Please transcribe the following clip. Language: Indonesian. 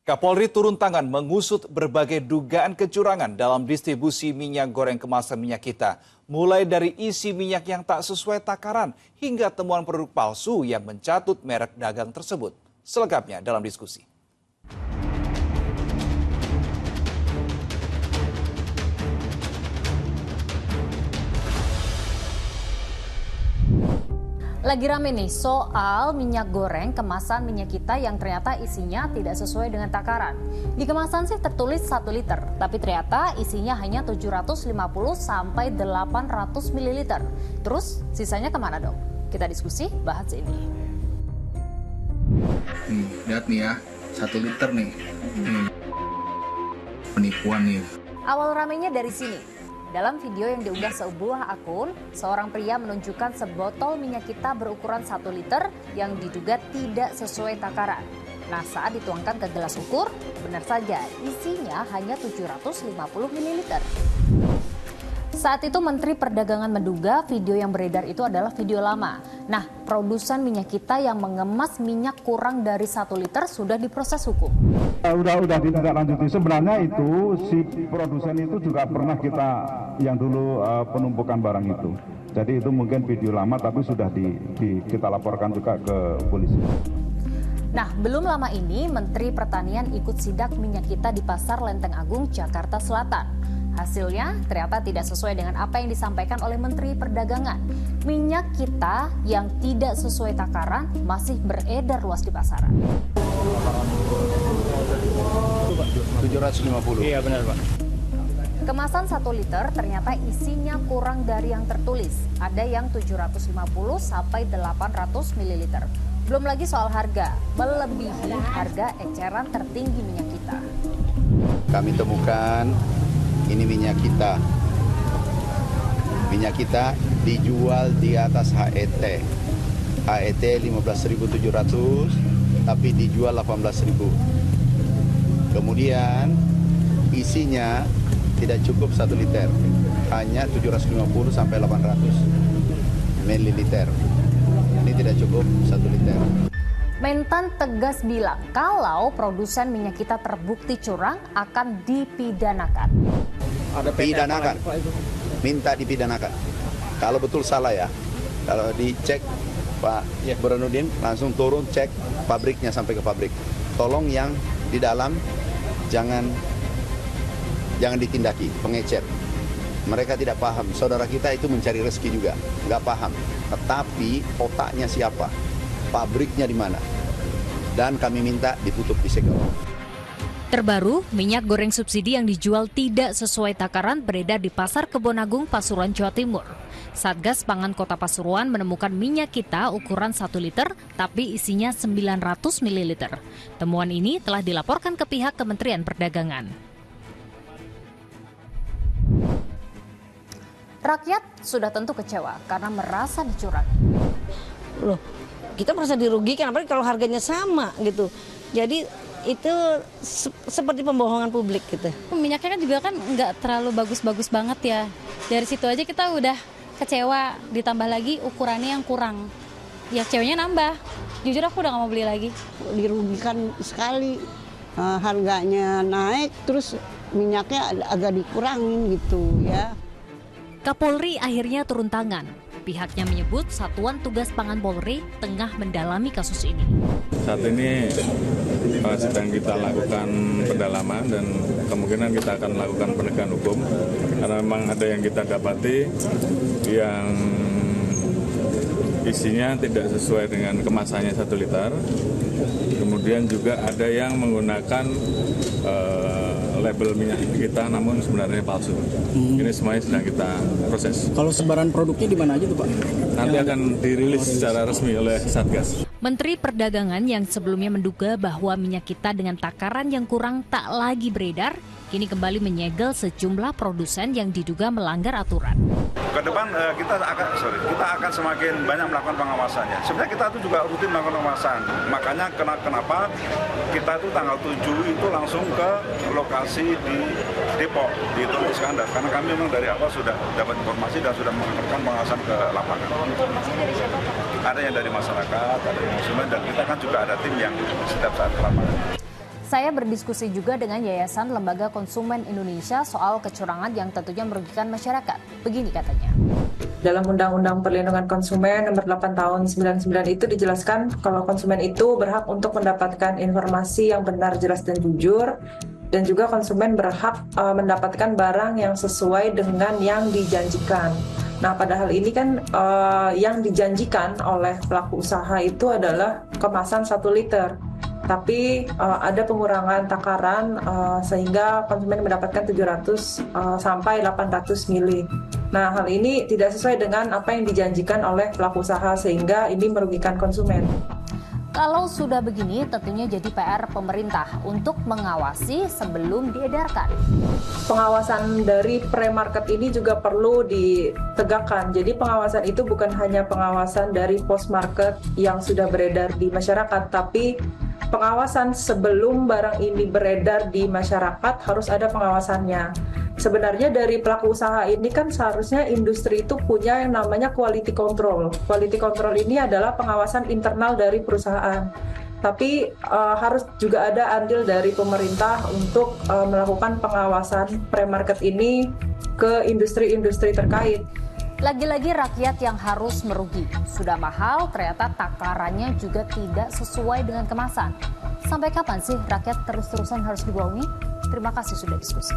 Kapolri turun tangan mengusut berbagai dugaan kecurangan dalam distribusi minyak goreng kemasan minyak kita. Mulai dari isi minyak yang tak sesuai takaran hingga temuan produk palsu yang mencatut merek dagang tersebut. Selengkapnya dalam diskusi. Lagi rame nih soal minyak goreng kemasan minyak kita yang ternyata isinya tidak sesuai dengan takaran. Di kemasan sih tertulis 1 liter, tapi ternyata isinya hanya 750 sampai 800 ml. Terus sisanya kemana dong? Kita diskusi, bahas ini. Lihat nih ya, 1 liter nih. Penipuan nih. Awal ramenya dari sini. Dalam video yang diunggah sebuah akun, seorang pria menunjukkan sebotol minyak kita berukuran 1 liter yang diduga tidak sesuai takaran. Nah, saat dituangkan ke gelas ukur, benar saja isinya hanya 750 ml. Saat itu Menteri Perdagangan menduga video yang beredar itu adalah video lama. Nah, produsen minyak kita yang mengemas minyak kurang dari 1 liter sudah diproses hukum. Udah ditindaklanjuti. Sebenarnya itu si produsen itu juga pernah kita yang dulu penumpukan barang itu. Jadi itu mungkin video lama tapi sudah kita laporkan juga ke polisi. Nah, belum lama ini Menteri Pertanian ikut sidak minyak kita di Pasar Lenteng Agung, Jakarta Selatan. Hasilnya ternyata tidak sesuai dengan apa yang disampaikan oleh Menteri Perdagangan. Minyak kita yang tidak sesuai takaran masih beredar luas di pasaran. 750. Iya benar Pak. Kemasan 1 liter ternyata isinya kurang dari yang tertulis. Ada yang 750 sampai 800 ml. Belum lagi soal harga, melebihi harga eceran tertinggi minyak kita. Kami temukan ini minyak kita. Minyak kita dijual di atas HET. HET 15.700 tapi dijual 18.000. Kemudian isinya tidak cukup 1 liter. Hanya 750 sampai 800 ml. Ini tidak cukup 1 liter. Mentan tegas bilang kalau produsen minyak kita terbukti curang akan dipidanakan. Pidanakan, minta dipidanakan. Kalau betul salah ya, kalau dicek Pak Burhanuddin langsung turun cek pabriknya sampai ke pabrik. Tolong yang di dalam jangan ditindaki, pengecer. Mereka tidak paham, saudara kita itu mencari rezeki juga, nggak paham. Tetapi otaknya siapa? Pabriknya di mana? Dan kami minta ditutup di segel. Terbaru, minyak goreng subsidi yang dijual tidak sesuai takaran beredar di Pasar Kebonagung, Pasuruan, Jawa Timur. Satgas Pangan Kota Pasuruan menemukan minyak kita ukuran 1 liter, tapi isinya 900 ml. Temuan ini telah dilaporkan ke pihak Kementerian Perdagangan. Rakyat sudah tentu kecewa karena merasa dicurangi. Loh, kita merasa dirugikan, apalagi kalau harganya sama gitu. Jadi itu seperti pembohongan publik gitu. Minyaknya kan juga kan nggak terlalu bagus-bagus banget ya. Dari situ aja kita udah kecewa, ditambah lagi ukurannya yang kurang. Ya kecewanya nambah. Jujur aku udah nggak mau beli lagi. Dirugikan sekali, harganya naik, terus minyaknya agak dikurangin gitu ya. Kapolri akhirnya turun tangan. Pihaknya menyebut Satuan Tugas Pangan Polri tengah mendalami kasus ini. Saat ini sedang kita lakukan pendalaman dan kemungkinan kita akan lakukan penegakan hukum. Karena memang ada yang kita dapati yang isinya tidak sesuai dengan kemasannya 1 liter. Kemudian juga ada yang menggunakan label minyak kita namun sebenarnya palsu. Ini semuanya sedang kita proses. Kalau sebaran produknya di mana aja tuh Pak? Nanti akan dirilis secara resmi oleh Satgas. Menteri Perdagangan yang sebelumnya menduga bahwa minyak kita dengan takaran yang kurang tak lagi beredar, kini kembali menyegel sejumlah produsen yang diduga melanggar aturan. Ke depan kita akan semakin banyak melakukan pengawasannya. Sebenarnya kita itu juga rutin melakukan pengawasan. Makanya kenapa kita itu tanggal 7 itu langsung ke lokasi di Depok, di Tol Iskandar. Karena kami memang dari awal sudah dapat informasi dan sudah melakukan pengawasan ke lapangan. Informasi dari siapa Pak? Ada yang dari masyarakat, ada yang konsumen, dan kita kan juga ada tim yang setiap saat ke lapangan. Saya berdiskusi juga dengan Yayasan Lembaga Konsumen Indonesia soal kecurangan yang tentunya merugikan masyarakat. Begini katanya. Dalam Undang-Undang Perlindungan Konsumen Nomor 8 Tahun 99 itu dijelaskan kalau konsumen itu berhak untuk mendapatkan informasi yang benar, jelas, dan jujur. Dan juga konsumen berhak mendapatkan barang yang sesuai dengan yang dijanjikan. Nah, pada hal ini kan yang dijanjikan oleh pelaku usaha itu adalah kemasan 1 liter. Tapi ada pengurangan takaran sehingga konsumen mendapatkan 700 sampai 800 mili. Nah, hal ini tidak sesuai dengan apa yang dijanjikan oleh pelaku usaha sehingga ini merugikan konsumen. Kalau sudah begini, tentunya jadi PR pemerintah untuk mengawasi sebelum diedarkan. Pengawasan dari pre-market ini juga perlu ditegakkan. Jadi pengawasan itu bukan hanya pengawasan dari post-market yang sudah beredar di masyarakat, tapi pengawasan sebelum barang ini beredar di masyarakat harus ada pengawasannya. Sebenarnya dari pelaku usaha ini kan seharusnya industri itu punya yang namanya quality control. Quality control ini adalah pengawasan internal dari perusahaan. Tapi harus juga ada andil dari pemerintah untuk melakukan pengawasan pre-market ini ke industri-industri terkait. Lagi-lagi rakyat yang harus merugi. Sudah mahal, ternyata takarannya juga tidak sesuai dengan kemasan. Sampai kapan sih rakyat terus-terusan harus dibohongi? Terima kasih sudah diskusi.